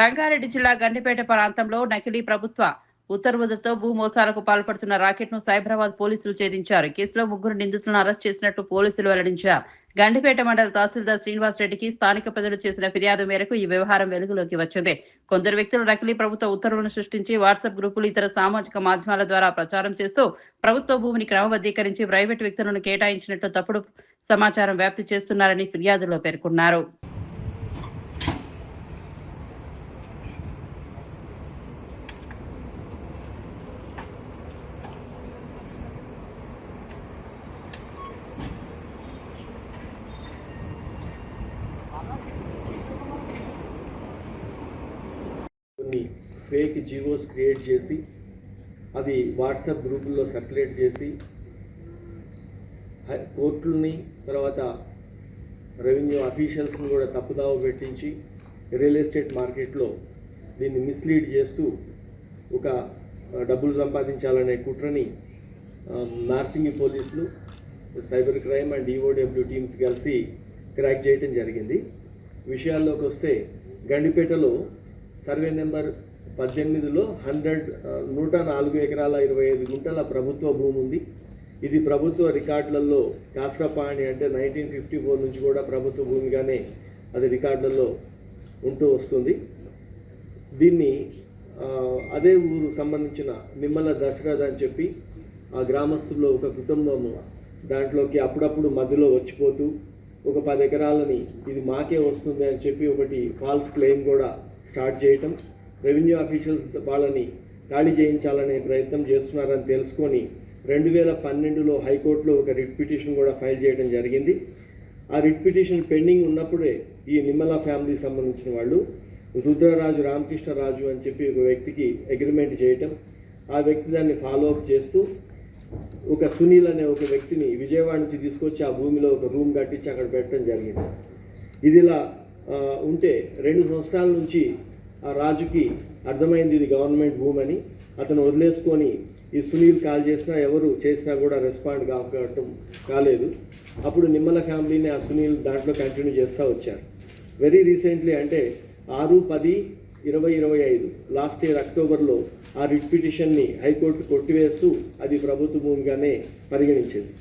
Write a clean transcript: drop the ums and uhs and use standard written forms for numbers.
రంగారెడ్డి జిల్లా గండిపేట ప్రాంతంలో నకిలీ ప్రభుత్వ ఉత్తర్వులతో భూ మోసాలకు పాల్పడుతున్న రాకెట్ ను సైబరాబాద్ పోలీసులు ఛేదించారు. కేసులో 3 నిందితులను అరెస్ట్ చేసినట్టు పోలీసులు వెల్లడించారు. గండిపేట మండల తహసీల్దార్ శ్రీనివాస్ రెడ్డికి స్థానిక ప్రజలు చేసిన ఫిర్యాదు మేరకు ఈ వ్యవహారం వెలుగులోకి వచ్చింది. కొందరు వ్యక్తులు నకిలీ ప్రభుత్వ ఉత్తర్వులను సృష్టించి వాట్సాప్ గ్రూపులు, ఇతర సామాజిక మాధ్యమాల ద్వారా ప్రచారం చేస్తూ ప్రభుత్వ భూమిని క్రమబద్ధీకరించి ప్రైవేటు వ్యక్తులను కేటాయించినట్టు తప్పుడు సమాచారం వ్యాప్తి చేస్తున్నారని ఫిర్యాదులో పేర్కొన్నారు. కొన్ని ఫేక్ జీవోస్ క్రియేట్ చేసి అది వాట్సాప్ గ్రూపుల్లో సర్క్యులేట్ చేసి కోర్టులని తర్వాత రెవెన్యూ అఫీషియల్స్ని కూడా తప్పుదావ పెట్టించి రియల్ ఎస్టేట్ మార్కెట్లో దీన్ని మిస్లీడ్ చేస్తూ ఒక డబ్బులు సంపాదించాలనే కుట్రని నార్సింగి పోలీసులు, cyber crime and EOW teams కలిసి క్రాక్ చేయటం జరిగింది. విషయాల్లోకి వస్తే గండిపేటలో సర్వే నెంబర్ 18లో 104 ఎకరాల 25 గుంటల ప్రభుత్వ భూమి ఉంది. ఇది ప్రభుత్వ రికార్డులలో కాస్రపాణి అంటే 1954 నుంచి కూడా ప్రభుత్వ భూమిగానే అది రికార్డులలో ఉంటూ వస్తుంది. దీన్ని అదే ఊరు సంబంధించిన నిమ్మల దశరథ్ అని చెప్పి ఆ గ్రామస్తుల్లో ఒక కుటుంబము దాంట్లోకి అప్పుడప్పుడు మధ్యలో వచ్చిపోతూ ఒక 10 ఎకరాలని ఇది మాకే వస్తుంది అని చెప్పి ఒకటి ఫాల్స్ క్లెయిమ్ కూడా స్టార్ట్ చేయటం, రెవెన్యూ అఫీషియల్స్ వాళ్ళని ఖాళీ చేయించాలనే ప్రయత్నం చేస్తున్నారని తెలుసుకొని 2012లో హైకోర్టులో ఒక రిట్ పిటిషన్ కూడా ఫైల్ చేయడం జరిగింది. ఆ రిట్ పిటిషన్ పెండింగ్ ఉన్నప్పుడే ఈ నిమ్మల ఫ్యామిలీకి సంబంధించిన వాళ్ళు రుద్రరాజు, రామకృష్ణరాజు అని చెప్పి ఒక వ్యక్తికి అగ్రిమెంట్ చేయటం, ఆ వ్యక్తి దాన్ని ఫాలో అప్ చేస్తూ ఒక సునీల్ అనే ఒక వ్యక్తిని విజయవాడ నుంచి తీసుకొచ్చి ఆ భూమిలో ఒక రూమ్ కట్టించి అక్కడ పెట్టడం జరిగింది. ఇదిలా ఉంటే 2 సంవత్సరాల నుంచి ఆ రాజుకి అర్థమైంది ఇది గవర్నమెంట్ భూమి అని. అతను వదిలేసుకొని ఈ సునీల్ కాల్ చేసినా ఎవరు చేసినా కూడా రెస్పాండ్ కాలేదు. అప్పుడు నిమ్మల ఫ్యామిలీని ఆ సునీల్ దాంట్లో కంటిన్యూ చేస్తూ వచ్చారు. వెరీ రీసెంట్లీ అంటే 6/10/2025 లాస్ట్ ఇయర్ అక్టోబర్లో ఆ రిట్ పిటిషన్ని హైకోర్టు కొట్టివేస్తూ అది ప్రభుత్వ భూమిగానే పరిగణించింది.